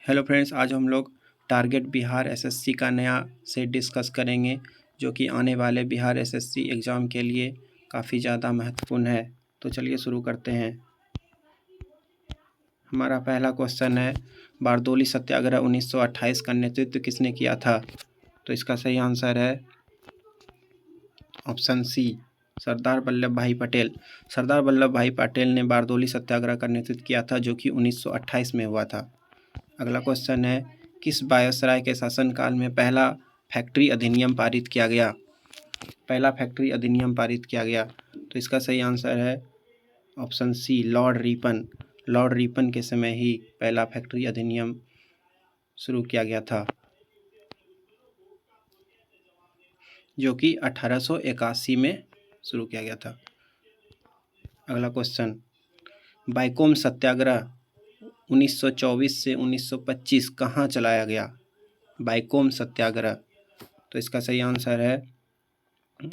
Hello friends, आज हम लोग टारगेट बिहार एसएससी का नया सेट डिस्कस करेंगे जो कि आने वाले बिहार एसएससी एग्ज़ाम के लिए काफ़ी ज़्यादा महत्वपूर्ण है। तो चलिए शुरू करते हैं। हमारा पहला क्वेश्चन है, बारदोली सत्याग्रह 1928 का नेतृत्व किसने किया था? तो इसका सही आंसर है ऑप्शन सी, सरदार वल्लभ भाई पटेल। सरदार वल्लभ भाई पटेल ने बारदोली सत्याग्रह का नेतृत्व किया था जो कि 1928 में हुआ था। अगला क्वेश्चन है, किस वायसराय के शासनकाल में पहला फैक्ट्री अधिनियम पारित किया गया? पहला फैक्ट्री अधिनियम पारित किया गया, तो इसका सही आंसर है option C, Lord Ripon. Lord Ripon के समय ही पहला फैक्ट्री अधिनियम शुरू किया गया था, जो कि 1881 में शुरू किया गया था। अगला क्वेश्चन, बाइकोम सत्याग्रह 1924 से 1925 कहाँ चलाया गया? बाइकोम सत्याग्रह, तो इसका सही आंसर है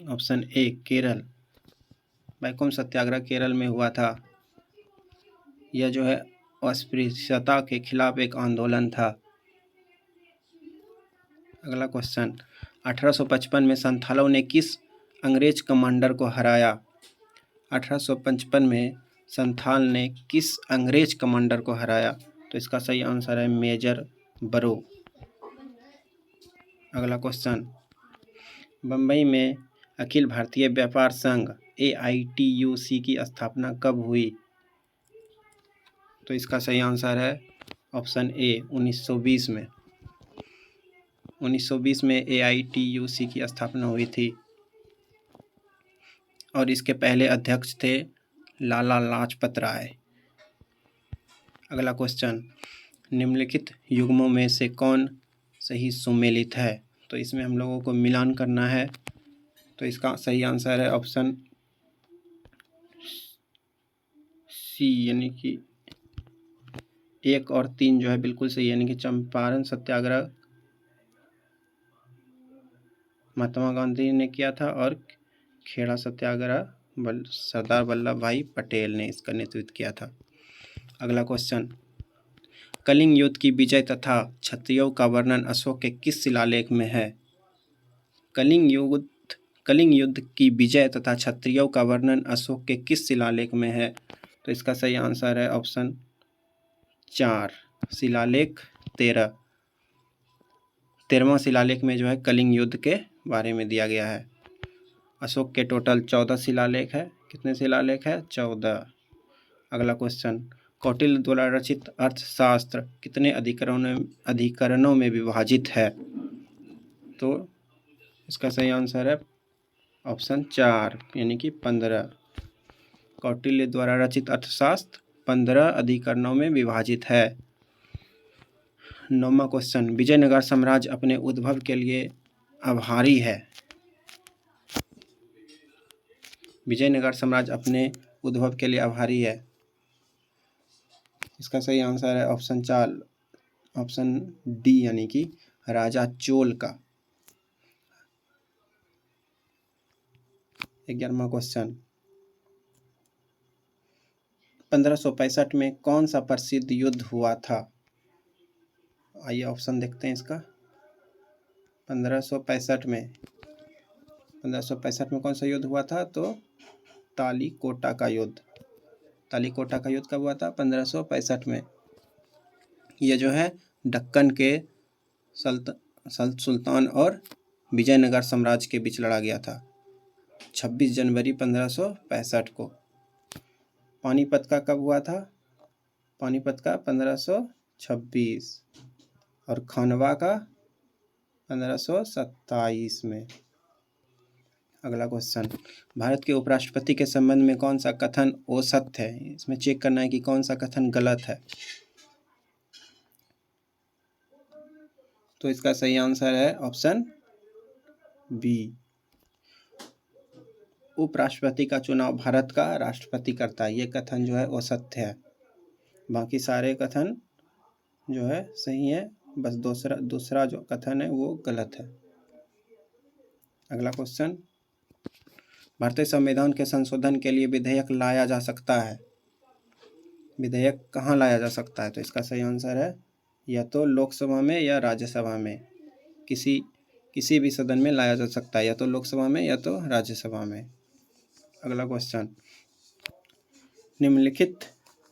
ऑप्शन ए, केरल। बाइकोम सत्याग्रह केरल में हुआ था। यह जो है अस्पृश्यता के खिलाफ एक आंदोलन था। अगला क्वेश्चन, 1855 में संथालों ने किस अंग्रेज कमांडर को हराया? 1855 में संथाल ने किस अंग्रेज कमांडर को हराया? तो इसका सही आंसर है मेजर बरो। अगला क्वेश्चन, बम्बई में अखिल भारतीय व्यापार संघ AITUC की स्थापना कब हुई? तो इसका सही आंसर है ऑप्शन ए, 1920 में। 1920 में AITUC की स्थापना हुई थी और इसके पहले अध्यक्ष थे लाला लाजपत राय। अगला क्वेश्चन, निम्नलिखित युग्मों में से कौन सही सुमेलित है? तो इसमें हम लोगों को मिलान करना है, तो इसका सही आंसर है ऑप्शन सी, यानी कि 1 और 3 जो है बिल्कुल सही, यानी कि चंपारण सत्याग्रह महात्मा गांधी ने किया था और खेड़ा सत्याग्रह सरदार वल्लभ भाई पटेल ने इसका नेतृत्व किया था। अगला क्वेश्चन, कलिंग युद्ध की विजय तथा क्षत्रियों का वर्णन अशोक के किस शिलालेख में है? कलिंग युद्ध की विजय तथा क्षत्रियों का वर्णन अशोक के किस शिलालेख में है? तो इसका सही आंसर है ऑप्शन 4, शिलालेख 13वां शिलालेख में जो है कलिंग युद्ध के बारे में दिया गया है। अशोक के टोटल 14 शिलालेख है। कितने शिलालेख है? 14। अगला क्वेश्चन, कौटिल्य द्वारा रचित अर्थशास्त्र कितने अधिकरणों में विभाजित है? तो इसका सही आंसर है ऑप्शन 4, यानी कि 15। कौटिल्य द्वारा रचित अर्थशास्त्र 15 अधिकरणों में विभाजित है। 9वां क्वेश्चन, विजयनगर साम्राज्य अपने उद्भव के लिए आभारी है। विजयनगर साम्राज्य अपने उद्भव के लिए आभारी है। इसका सही आंसर है ऑप्शन 4, ऑप्शन डी, यानी कि राजा चोल का। 11वां क्वेश्चन, 1565 में कौन सा प्रसिद्ध युद्ध हुआ था? आइए ऑप्शन देखते हैं इसका। 1565 में कौन सा युद्ध हुआ था? तो तालीकोटा का युद्ध। तालीकोटा का युद्ध कब हुआ था? 1565 में। यह जो है दक्कन के सुल्तान और विजयनगर साम्राज्य के बीच लड़ा गया था 26 जनवरी 1565 को। पानीपत का कब हुआ था? पानीपत का 1526 और खानवा का 1527 में। अगला क्वेश्चन, भारत के उपराष्ट्रपति के संबंध में कौन सा कथन औसत है? इसमें चेक करना है कि कौन सा कथन गलत है। तो इसका सही आंसर है ऑप्शन बी, उपराष्ट्रपति का चुनाव भारत का राष्ट्रपति करता है। ये कथन जो है औसत है, बाकी सारे कथन जो है सही है, बस दूसरा जो कथन है वो गलत है। अगला क्वेश्चन, भारतीय संविधान के संशोधन के लिए विधेयक लाया जा सकता है। विधेयक कहाँ लाया जा सकता है? तो इसका सही आंसर है या तो लोकसभा में या राज्यसभा में, किसी भी सदन में लाया जा सकता है, या तो लोकसभा में या तो राज्यसभा में। अगला क्वेश्चन, निम्नलिखित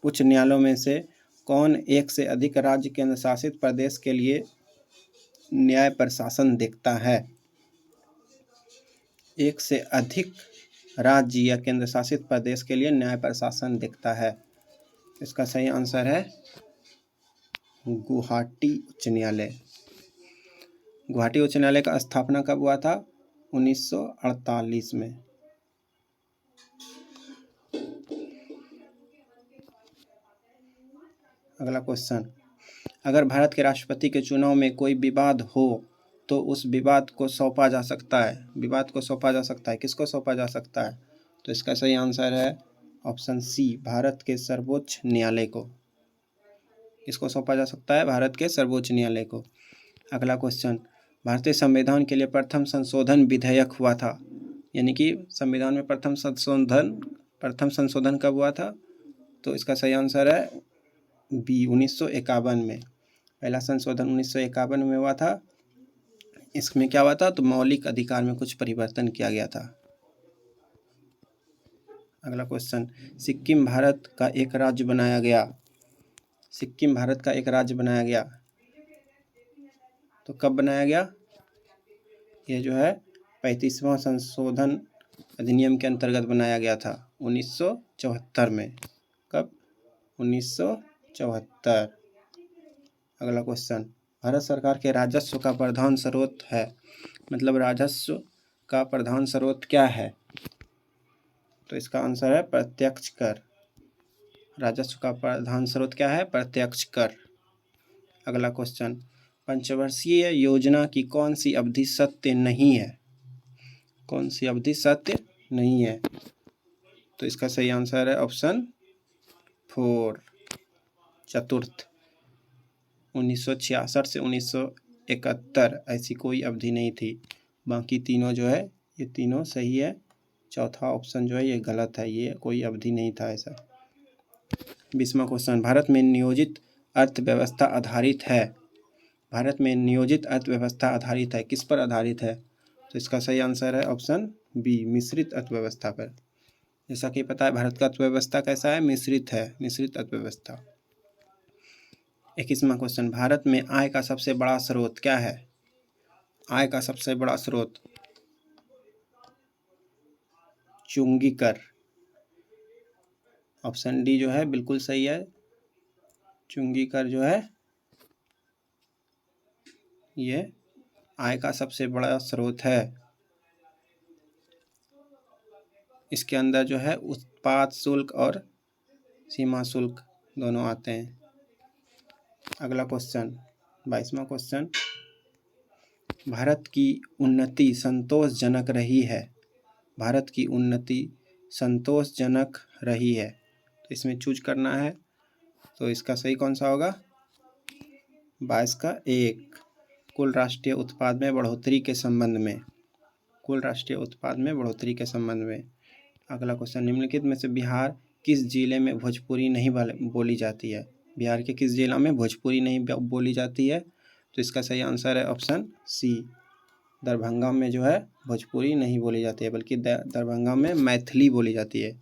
उच्च न्यायालयों में से कौन एक से अधिक राज्य केंद्र शासित प्रदेश के लिए न्याय प्रशासन देखता है? एक से अधिक राज्य या केंद्र शासित प्रदेश के लिए न्याय प्रशासन देखता है। इसका सही आंसर है गुवाहाटी उच्च न्यायालय। गुवाहाटी उच्च न्यायालय का स्थापना कब हुआ था? 1948 में। अगला क्वेश्चन, अगर भारत के राष्ट्रपति के चुनाव में कोई विवाद हो तो उस विवाद को सौंपा जा सकता है। विवाद को सौंपा जा सकता है, किसको सौंपा जा सकता है? तो इसका सही आंसर है ऑप्शन सी, भारत के सर्वोच्च न्यायालय को। इसको सौंपा जा सकता है भारत के सर्वोच्च न्यायालय को। अगला क्वेश्चन, भारतीय संविधान के लिए प्रथम संशोधन विधेयक हुआ था, यानी कि संविधान में प्रथम संशोधन कब हुआ था? तो इसका सही आंसर है बी, 1951 में। पहला संशोधन 1951 में हुआ था। इसमें क्या हुआ था? तो मौलिक अधिकार में कुछ परिवर्तन किया गया था। अगला क्वेश्चन, सिक्किम भारत का एक राज्य बनाया गया। सिक्किम भारत का एक राज्य बनाया गया तो कब बनाया गया? ये जो है 35वां संशोधन अधिनियम के अंतर्गत बनाया गया था 1974 में। कब? 1974। अगला क्वेश्चन, भारत सरकार के राजस्व का प्रधान स्रोत है, मतलब राजस्व का प्रधान स्रोत क्या है? तो इसका आंसर है प्रत्यक्ष कर। राजस्व का प्रधान स्रोत क्या है? प्रत्यक्ष कर। अगला क्वेश्चन, पंचवर्षीय योजना की कौन सी अवधि सत्य नहीं है? कौन सी अवधि सत्य नहीं है? तो इसका सही आंसर है ऑप्शन 4, चतुर्थ। 1966 से 1971 ऐसी कोई अवधि नहीं थी। बाकी तीनों जो है ये तीनों सही है। चौथा ऑप्शन जो है ये गलत है, ये कोई अवधि नहीं था ऐसा। 20वां क्वेश्चन, भारत में नियोजित अर्थव्यवस्था आधारित है। भारत में नियोजित अर्थव्यवस्था आधारित है, किस पर आधारित है? तो इसका सही आंसर है ऑप्शन बी, मिश्रित अर्थव्यवस्था पर। जैसा कि पता है भारत का अर्थव्यवस्था कैसा है? मिश्रित है, मिश्रित अर्थव्यवस्था। 21वां क्वेश्चन, भारत में आय का सबसे बड़ा स्रोत क्या है? आय का सबसे बड़ा स्रोत चुंगी कर। ऑप्शन डी जो है बिल्कुल सही है। चुंगी कर जो है ये आय का सबसे बड़ा स्रोत है। इसके अंदर जो है उत्पाद शुल्क और सीमा शुल्क दोनों आते हैं। अगला क्वेश्चन, 22वां क्वेश्चन, भारत की उन्नति संतोषजनक रही है। भारत की उन्नति संतोषजनक रही है, तो इसमें चूज करना है। तो इसका सही कौन सा होगा? 22 का 1, कुल राष्ट्रीय उत्पाद में बढ़ोतरी के संबंध में। कुल राष्ट्रीय उत्पाद में बढ़ोतरी के संबंध में। अगला क्वेश्चन, निम्नलिखित में से बिहार किस जिले में भोजपुरी नहीं बोली जाती है? बिहार के किस जिला में भोजपुरी नहीं बोली जाती है? तो इसका सही आंसर है ऑप्शन सी, दरभंगा में जो है भोजपुरी नहीं बोली जाती है, बल्कि दरभंगा में मैथिली बोली जाती है।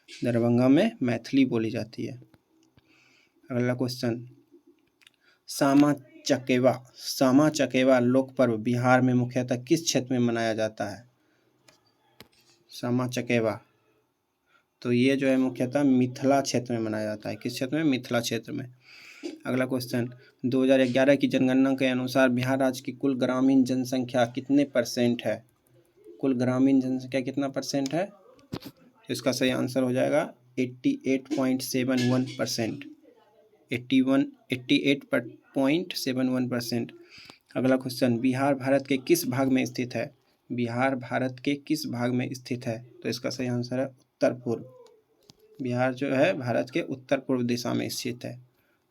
दरभंगा में मैथिली बोली जाती है। अगला क्वेश्चन, सामा चकेवा लोक पर्व बिहार में मुख्यतः किस क्षेत्र में मनाया जाता है? सामा चकेवा, तो ये जो है मुख्यतः मिथिला क्षेत्र में मनाया जाता है। किस क्षेत्र में? मिथिला क्षेत्र में। अगला क्वेश्चन, 2011 की जनगणना के अनुसार बिहार राज्य की कुल ग्रामीण जनसंख्या कितने परसेंट है? कुल ग्रामीण जनसंख्या कितना परसेंट है? इसका सही आंसर हो जाएगा 88.71%। 88.71%। अगला क्वेश्चन, बिहार भारत के किस भाग में स्थित है? बिहार भारत के किस भाग में स्थित है? तो इसका सही आंसर है उत्तर पूर्व। बिहार जो है भारत के उत्तर पूर्व दिशा में स्थित है।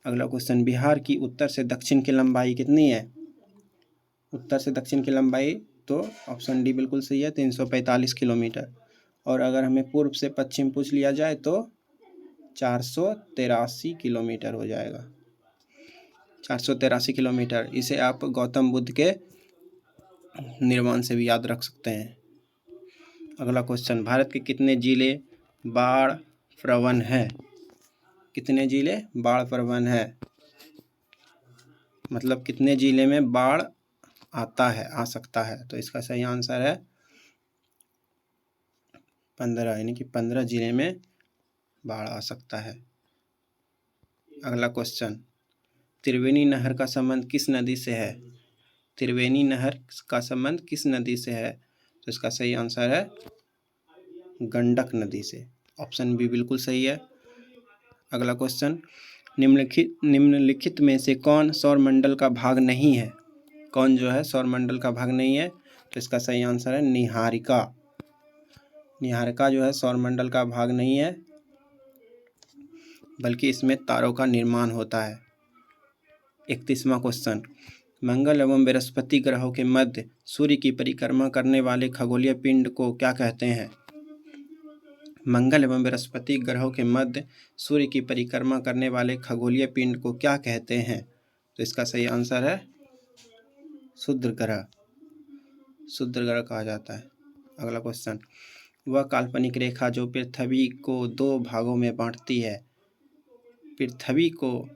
अगला क्वेश्चन, बिहार की उत्तर से दक्षिण की लंबाई कितनी है? उत्तर से दक्षिण की लंबाई, तो ऑप्शन डी बिल्कुल सही है, 345 किलोमीटर। और अगर हमें पूर्व से पश्चिम पूछ लिया जाए तो 483 किलोमीटर हो जाएगा। 483 किलोमीटर। इसे आप गौतम बुद्ध के निर्माण से भी याद रख सकते हैं। अगला क्वेश्चन, भारत के कितने जिले बाढ़ प्रवण है? कितने जिले बाढ़ प्रवण है, मतलब कितने जिले में बाढ़ आता है, आ सकता है? तो इसका सही आंसर है 15, यानी कि 15 जिले में बाढ़ आ सकता है। अगला क्वेश्चन, त्रिवेणी नहर का संबंध किस नदी से है? त्रिवेणी नहर का संबंध किस नदी से है? तो इसका सही आंसर है गंडक नदी से। ऑप्शन बी बिल्कुल सही है। अगला क्वेश्चन, निम्नलिखित में से कौन सौरमंडल का भाग नहीं है? कौन जो है सौरमंडल का भाग नहीं है? तो इसका सही आंसर है नीहारिका। नीहारिका जो है सौरमंडल का भाग नहीं है, बल्कि इसमें तारों का निर्माण होता है। 31वां क्वेश्चन, मंगल एवं बृहस्पति ग्रहों के मध्य सूर्य की परिक्रमा करने वाले खगोलीय पिंड को क्या कहते हैं? मंगल एवं बृहस्पति ग्रहों के मध्य सूर्य की परिक्रमा करने वाले खगोलीय पिंड को क्या कहते हैं? तो इसका सही आंसर है क्षुद्र ग्रह। क्षुद्र ग्रह कहा जाता है। अगला क्वेश्चन, वह काल्पनिक रेखा जो पृथ्वी को 2 भागों में बांटती है, पृथ्वी को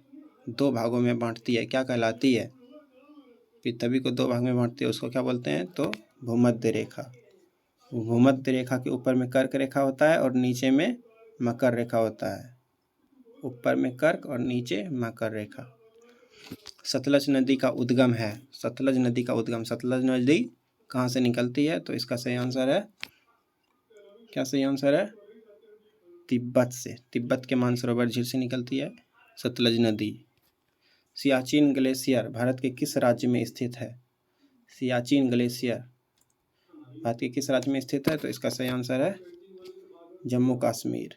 2 भागों में बांटती है, क्या कहलाती है? पृथ्वी को 2 भाग में बांटती है, उसको क्या बोलते हैं? तो भूमध्य रेखा। भूमध्य रेखा के ऊपर में कर्क रेखा होता है और नीचे में मकर रेखा होता है। ऊपर में कर्क और नीचे मकर रेखा। सतलज नदी का उद्गम है। सतलज नदी का उद्गम, सतलज नदी कहाँ से निकलती है? तो इसका सही आंसर है, क्या सही आंसर है? तिब्बत से। तिब्बत के मानसरोवर झील से निकलती है सतलज नदी। सियाचिन ग्लेशियर भारत के किस राज्य में स्थित है? सियाचिन ग्लेशियर भारत के किस राज्य में स्थित है? तो इसका सही आंसर है जम्मू कश्मीर।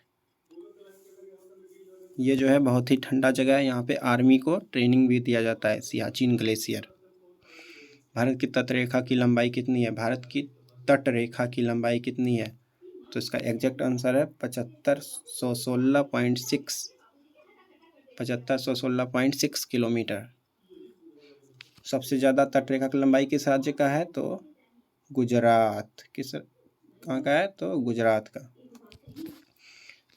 ये जो है बहुत ही ठंडा जगह है, यहाँ पे आर्मी को ट्रेनिंग भी दिया जाता है। सियाचिन ग्लेशियर। भारत की तटरेखा की लंबाई कितनी है? भारत की तटरेखा की लंबाई कितनी है? तो इसका एग्जैक्ट आंसर है 7516.6 किलोमीटर। सबसे ज़्यादा तटरेखा की लंबाई किस राज्य का है? तो गुजरात। कहाँ का है? तो गुजरात का।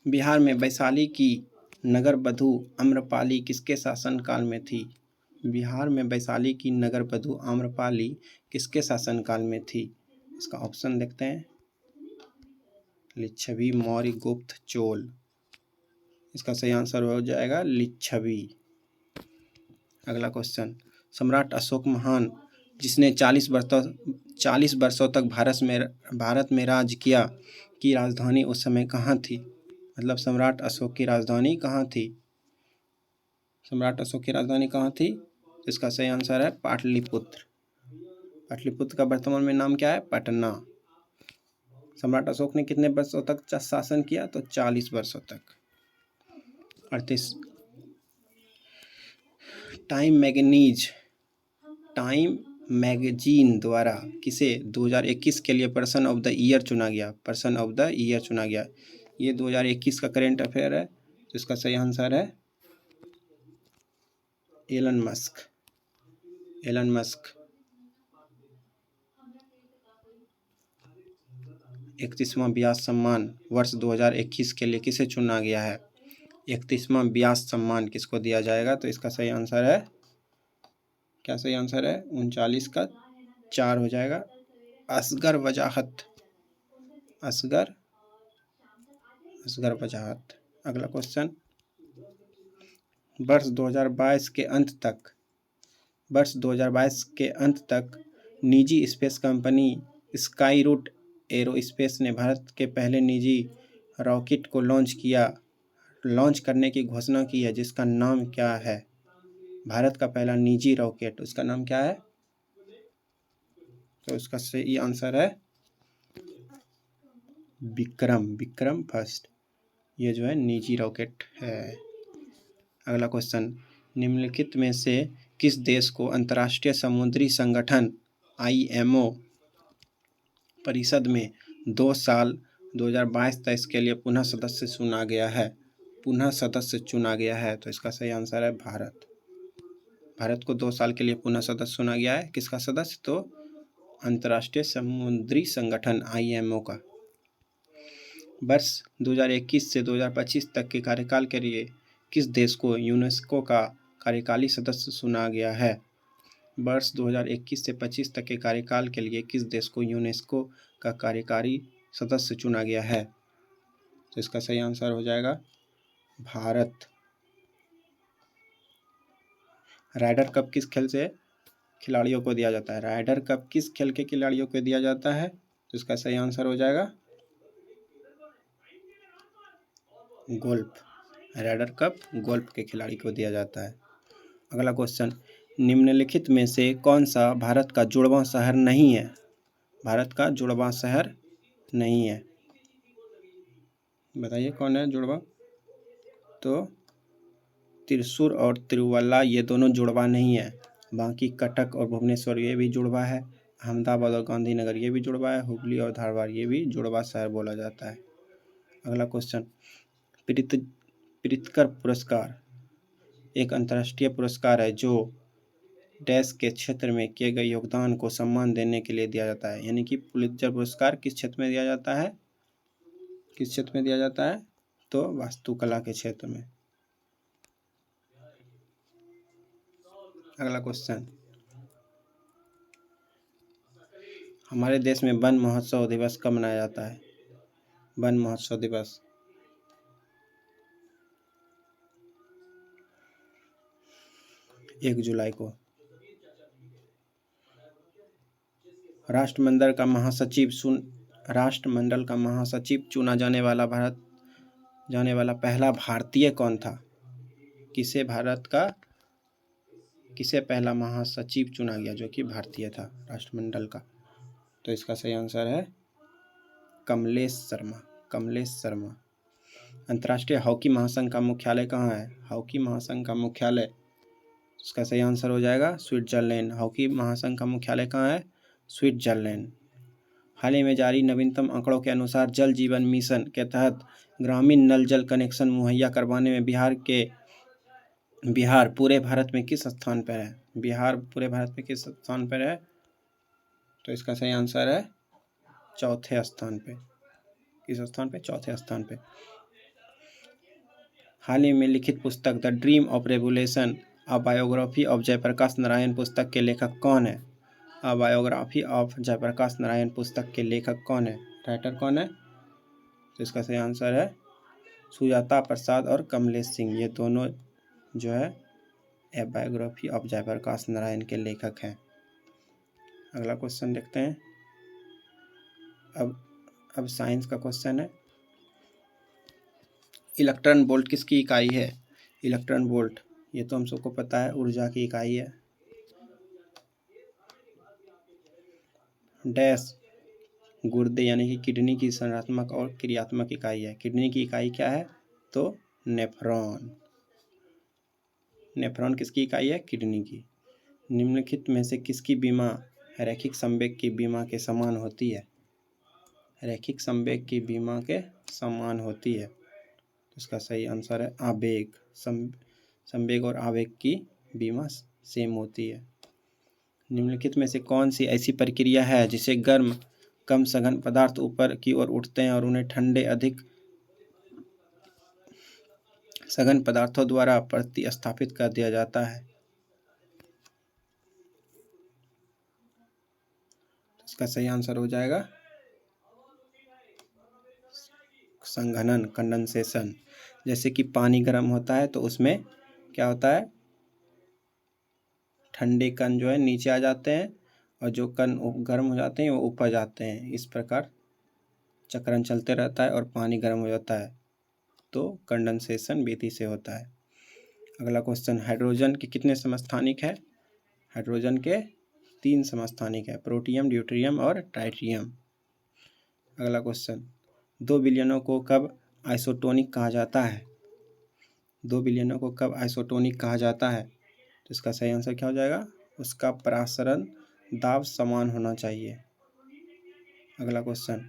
बिहार में वैशाली की नगर बधू आम्रपाली किसके शासनकाल में थी? बिहार में वैशाली की नगर बधू आम्रपाली किसके शासनकाल में थी? इसका ऑप्शन देखते हैं, लिच्छवी, मौर्य, गुप्त, चोल। इसका सही आंसर हो जाएगा लिच्छवी। अगला क्वेश्चन, सम्राट अशोक महान जिसने 40 वर्षों तक भारत में राज किया की राजधानी उस समय कहाँ थी? मतलब सम्राट अशोक की राजधानी कहाँ थी? सम्राट अशोक की राजधानी कहाँ थी? इसका सही आंसर है पाटलिपुत्र। पाटलिपुत्र का वर्तमान में नाम क्या है? पटना। सम्राट अशोक ने कितने वर्षों तक शासन किया? तो 40 वर्षों तक। 38, टाइम मैगजीन द्वारा किसे 2021 के लिए पर्सन ऑफ द ईयर चुना गया? पर्सन ऑफ द ईयर चुना गया। ये 2021 का करेंट अफेयर है, तो इसका सही आंसर है एलन मस्क। Elon Musk. 31वां व्यास सम्मान वर्ष 2021 के लिए किसे चुना गया है? 31वां व्यास सम्मान किसको दिया जाएगा? तो इसका सही आंसर है, क्या सही आंसर है? 39 का 4 हो जाएगा, असगर वजाहत। असगर वजाहत। अगला क्वेश्चन, वर्ष 2022 के अंत तक निजी space company Skyroot aerospace ने भारत के पहले निजी रॉकेट को लॉन्च करने की घोषणा की है, जिसका नाम क्या है? भारत का पहला निजी रॉकेट, उसका नाम क्या है? तो उसका सही आंसर है विक्रम फर्स्ट। ये जो है निजी रॉकेट है। अगला क्वेश्चन, निम्नलिखित में से किस देश को अंतर्राष्ट्रीय समुद्री संगठन IMO परिषद में 2 साल 2022-23 के लिए पुनः सदस्य चुना गया है? तो इसका सही आंसर है भारत। भारत को 2 साल के लिए पुनः सदस्य चुना गया है। किसका सदस्य? तो अंतर्राष्ट्रीय समुद्री संगठन IMO का। वर्ष 2021 से 2025 तक के कार्यकाल के लिए किस देश को यूनेस्को का कार्यकारी सदस्य चुना गया है? वर्ष 2021 से 25 तक के कार्यकाल के लिए किस देश को यूनेस्को का कार्यकारी सदस्य चुना गया है? तो इसका सही आंसर हो जाएगा भारत। राइडर कप किस खेल से खिलाड़ियों को दिया जाता है? राइडर कप किस खेल के खिलाड़ियों को दिया जाता है? तो इसका सही आंसर हो जाएगा गोल्फ। राइडर कप गोल्फ के खिलाड़ी को दिया जाता है। अगला क्वेश्चन, निम्नलिखित में से कौन सा भारत का जुड़वां शहर नहीं है? भारत का जुड़वां शहर नहीं है, बताइए कौन है जुड़वां? तो त्रिशूर और तिरुवल्ला ये दोनों जुड़वा नहीं है। बाकी कटक और भुवनेश्वर ये भी जुड़वा है। अहमदाबाद और गांधीनगर ये भी जुड़वा है। हुबली और धारवाड़ ये भी जुड़वा शहर बोला जाता है। अगला क्वेश्चन, प्रित्कर पुरस्कार एक अंतर्राष्ट्रीय पुरस्कार है जो डैश के क्षेत्र में किए गए योगदान को सम्मान देने के लिए दिया जाता है। यानी कि पुलित्जर पुरस्कार किस क्षेत्र में दिया जाता है? किस क्षेत्र में दिया जाता है? तो वास्तुकला के क्षेत्र में। अगला क्वेश्चन, हमारे देश में वन महोत्सव दिवस कब मनाया जाता है? वन महोत्सव दिवस 1 जुलाई को। राष्ट्रमंडल का महासचिव चुना जाने वाला पहला भारतीय कौन था? किसे पहला महासचिव चुना गया जो कि भारतीय था राष्ट्रमंडल का? तो इसका सही आंसर है कमलेश शर्मा। अंतर्राष्ट्रीय हॉकी महासंघ का मुख्यालय कहाँ है? हॉकी महासंघ का मुख्यालय, इसका सही आंसर हो जाएगा स्विट्जरलैंड। हॉकी महासंघ का मुख्यालय कहाँ है? स्विट्जरलैंड। हाल ही में जारी नवीनतम आंकड़ों के अनुसार जल जीवन मिशन के तहत ग्रामीण नल जल कनेक्शन मुहैया करवाने में बिहार पूरे भारत में किस स्थान पर है? बिहार पूरे भारत में किस स्थान पर है? तो इसका सही आंसर है चौथे स्थान पे। किस स्थान पे? चौथे स्थान पे। हाल ही में लिखित पुस्तक the dream of revolution a biography of Jayaprakash Narayan पुस्तक के लेखक कौन है? A biography of Jayaprakash Narayan पुस्तक के लेखक कौन है? राइटर कौन है? तो इसका सही आंसर है सुजाता प्रसाद और कमलेश सिंह। ये दोनों जो है a biography of Jayaprakash Narayan के लेखक हैं। अगला क्वेश्चन देखते हैं। अब साइंस का क्वेश्चन है। इलेक्ट्रॉन वोल्ट किसकी इकाई है? इलेक्ट्रॉन वोल्ट ये तो हम सबको पता है, ऊर्जा की इकाई है। डैश गुर्दे यानी कि किडनी की संरचनात्मक और क्रियात्मक इकाई है। किडनी की इकाई क्या है? तो नेफ्रॉन। नेफ्रॉन किसकी इकाई है? किडनी की। निम्नलिखित में से किसकी बीमा रैखिक संवेग की बीमा के समान होती है? रैखिक संवेग की बीमा के समान होती है। तो इसका सही आंसर है आवेग। संवेग और आवेग की बीमा सेम होती है। निम्नलिखित में से कौन सी ऐसी प्रक्रिया है जिसे गर्म कम सघन पदार्थ ऊपर की ओर उठते हैं और उन्हें ठंडे अधिक सघन पदार्थों द्वारा प्रतिस्थापित कर दिया जाता है? इसका सही आंसर हो जाएगा संघनन, कंडेंसेशन। जैसे कि पानी गर्म होता है तो उसमें क्या होता है? ठंडे कण जो है नीचे आ जाते हैं और जो कण गर्म हो जाते हैं वो ऊपर जाते हैं। इस प्रकार चक्रण चलते रहता है और पानी गर्म हो जाता है, तो कंडेंसेशन विधि से होता है। अगला क्वेश्चन, हाइड्रोजन के कितने समस्थानिक है? हाइड्रोजन के 3 समस्थानिक है, प्रोटियम, ड्यूटेरियम और ट्राइटियम। अगला क्वेश्चन, 2 विलयनों को कब आइसोटोनिक कहा जाता है? 2 विलयनों को कब आइसोटोनिक कहा जाता है? तो इसका सही आंसर क्या हो जाएगा? उसका परासरण दाब समान होना चाहिए। अगला क्वेश्चन,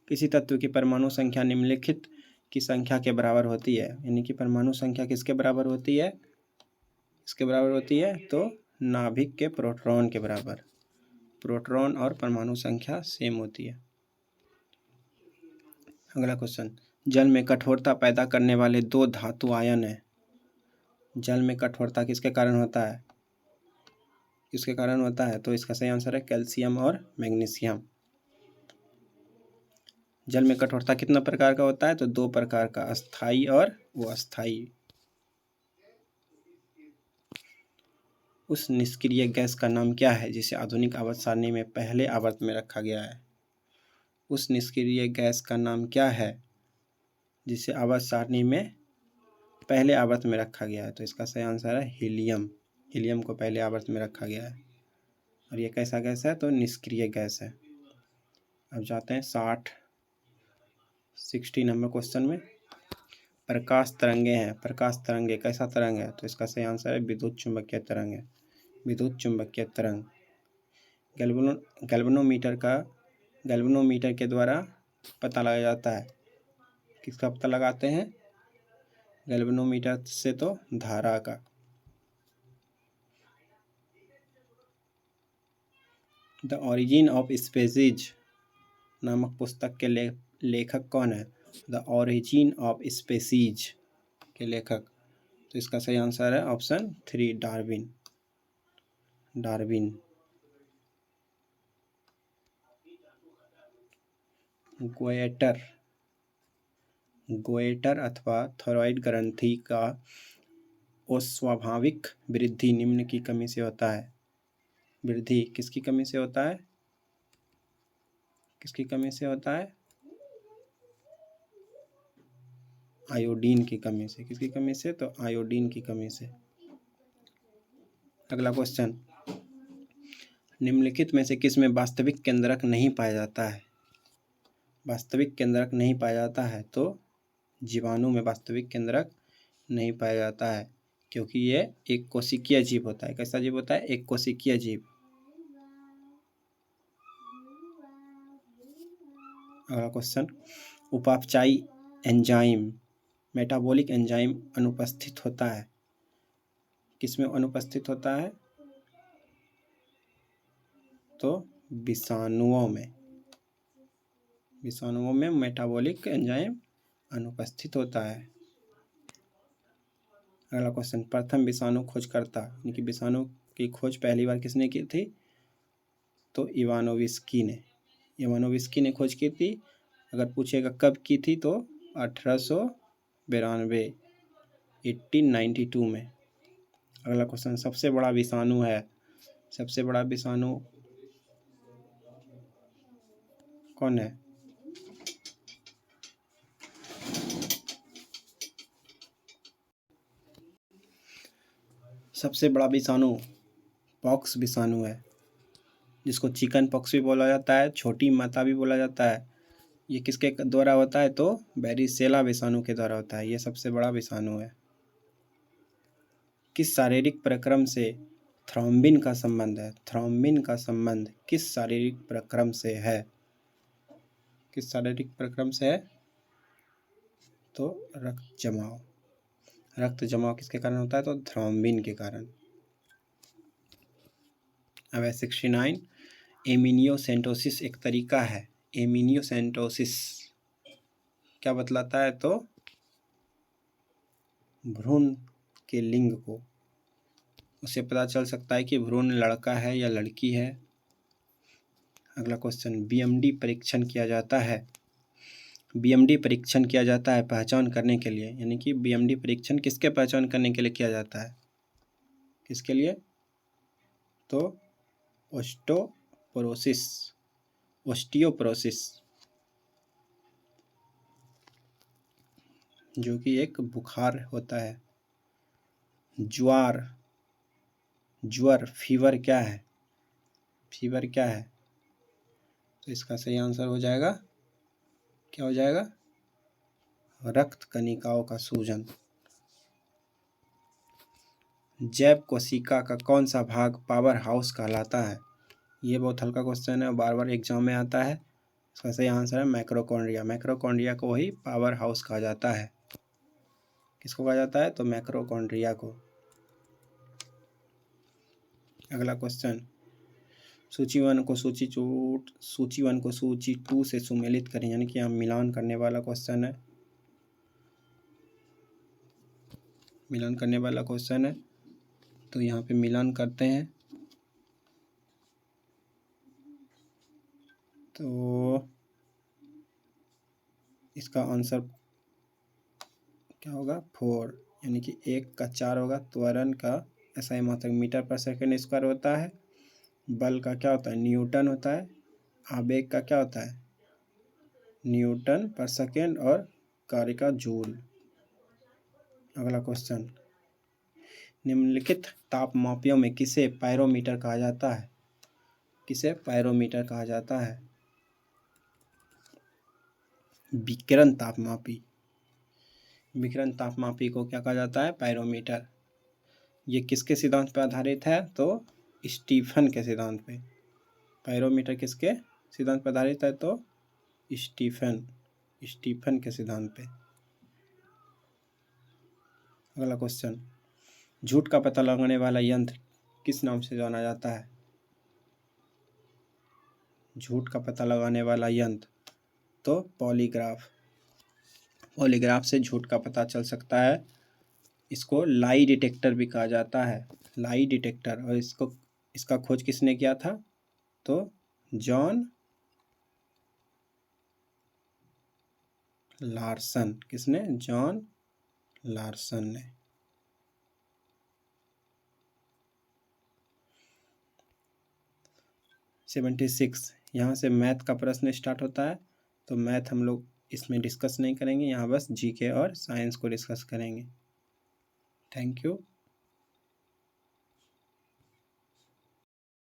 किसी तत्व की परमाणु संख्या निम्नलिखित की संख्या के बराबर होती है? यानी कि परमाणु संख्या किसके बराबर होती है? किसके बराबर होती है? तो नाभिक के प्रोटॉन के बराबर। प्रोटॉन और परमाणु संख्या सेम होती है। अगला क्वेश्चन, जल में कठोरता पैदा करने वाले दो धातु आयन हैं। जल में कठोरता किसके कारण होता है? किसके कारण होता है? तो इसका सही आंसर है कैल्शियम और मैग्नीशियम। जल में कठोरता कितना प्रकार का होता है? तो दो प्रकार का, अस्थाई और वो अस्थाई। उस निष्क्रिय गैस का नाम क्या है जिसे आधुनिक आवर्त सारणी में पहले आवर्त में रखा गया है? उस निष्क्रिय गैस का नाम क्या है जिसे आवर्त सारणी में पहले आवर्त में रखा गया है? तो इसका सही आंसर है हीलियम। हीलियम को पहले आवर्त में रखा गया है। और ये कैसा गैस है? तो निष्क्रिय गैस है। अब जाते हैं 60 नंबर क्वेश्चन में। प्रकाश तरंगे हैं। प्रकाश तरंगे कैसा तरंग है? तो इसका सही आंसर है विद्युत चुंबकीय तरंग है। विद्युत चुंबकीय तरंग। गैल्वेनोमीटर के द्वारा पता लगाया जाता है। किसका पता लगाते हैं? गैल्वेनोमीटर से तो धारा का। द ओरिजिन ऑफ स्पीसीज नामक पुस्तक के लेखक कौन है? द ओरिजिन ऑफ स्पीसीज के लेखक। तो इसका सही आंसर है ऑप्शन 3 डार्विन। डार्विन। गोएटर अथवा थायराइड ग्रंथि का अस्वाभाविक वृद्धि निम्न की कमी से होता है। वृद्धि किसकी कमी से होता है? किसकी कमी से होता है? आयोडीन की कमी से। किसकी कमी से? तो आयोडीन की कमी से। अगला क्वेश्चन, निम्नलिखित में से किस में वास्तविक केंद्रक नहीं पाया जाता है? वास्तविक केंद्रक नहीं पाया जाता है तो जीवाणु में वास्तविक केंद्रक नहीं पाया जाता है, क्योंकि ये एक कोशिकीय जीव होता है। कैसा जीव होता है? एक कोशिकीय जीव। अगला क्वेश्चन, उपापचयी एंजाइम मेटाबॉलिक एंजाइम अनुपस्थित होता है। किसमें अनुपस्थित होता है? तो विषाणुओं में। विषाणुओं में मेटाबॉलिक एंजाइम अनुपस्थित होता है। अगला क्वेश्चन, प्रथम विषाणु खोजकर्ता यानी कि विषाणु की खोज पहली बार किसने की थी? तो इवानोविस्की ने। इवानोविस्की ने खोज की थी। अगर पूछेगा कब की थी तो 1892 1892 में। अगला क्वेश्चन, सबसे बड़ा विषाणु है। सबसे बड़ा विषाणु कौन है? सबसे बड़ा विषाणु पॉक्स विषाणु है, जिसको चिकन पॉक्स भी बोला जाता है, छोटी माता भी बोला जाता है। ये किसके द्वारा होता है? तो बैरिसेला विषाणु के द्वारा होता है। ये सबसे बड़ा विषाणु है। किस शारीरिक प्रक्रम से थ्रोम्बिन का संबंध है? थ्रोम्बिन का संबंध किस शारीरिक प्रक्रम से है? किस शारीरिक प्रक्रम से है? तो रक्त जमाव। रक्त जमाव किसके कारण होता है? तो थ्रोम्बिन के कारण। अब है 69, एमिनियोसेंटोसिस एक तरीका है। एमिनियोसेंटोसिस क्या बतलाता है? तो भ्रूण के लिंग को, उससे पता चल सकता है कि भ्रूण लड़का है या लड़की है। अगला क्वेश्चन, बीएमडी परीक्षण किया जाता है। बीएमडी परीक्षण किया जाता है पहचान करने के लिए, यानी कि बीएमडी परीक्षण किसके पहचान करने के लिए किया जाता है? किसके लिए? तो ओस्टियोपोरोसिस, जो कि एक बुखार होता है। ज्वर फीवर क्या है? फीवर क्या है? तो इसका सही आंसर हो जाएगा, क्या हो जाएगा? रक्त कणिकाओं का सूजन। जैव कोशिका का कौन सा भाग पावर हाउस कहलाता है? ये बहुत हल्का क्वेश्चन है, बार बार एग्जाम में आता है। इसका सही आंसर है मैक्रोकॉन्ड्रिया। मैक्रोकॉन्ड्रिया को ही पावर हाउस कहा जाता है। किसको कहा जाता है? तो मैक्रोकॉन्ड्रिया को। अगला क्वेश्चन, सूची 1 को सूची 2 से सुमेलित करें, यानी कि यहाँ मिलान करने वाला क्वेश्चन है। मिलान करने वाला क्वेश्चन है, तो यहाँ पे मिलान करते हैं। तो इसका आंसर क्या होगा, 4, यानी कि 1 का 4 होगा। त्वरण का SI मात्रक मीटर पर सेकंड स्क्वायर होता है। बल का क्या होता है, न्यूटन होता है। आवेग का क्या होता है, न्यूटन पर सेकेंड, और कार्य का जूल। अगला क्वेश्चन, निम्नलिखित तापमापियों में किसे पायरोमीटर कहा जाता है? किसे पायरोमीटर कहा जाता है? विकिरण तापमापी। विकिरण तापमापी को क्या कहा जाता है, पायरोमीटर। ये किसके सिद्धांत पर आधारित है, तो स्टीफन के सिद्धांत पे। पायरोमीटर किसके सिद्धांत पर आधारित है, तो स्टीफन के सिद्धांत पे। अगला क्वेश्चन, झूठ का पता लगाने वाला यंत्र किस नाम से जाना जाता है? झूठ का पता लगाने वाला यंत्र, तो पॉलीग्राफ। पॉलीग्राफ से झूठ का पता चल सकता है। इसको लाई डिटेक्टर भी कहा जाता है, लाई डिटेक्टर। और इसका खोज किसने किया था, तो जॉन लार्सन। किसने, जॉन लार्सन ने। सेवेंटी 76, यहाँ से मैथ का प्रश्न स्टार्ट होता है। तो मैथ हम लोग इसमें डिस्कस नहीं करेंगे, यहाँ बस जीके और साइंस को डिस्कस करेंगे। Thank you.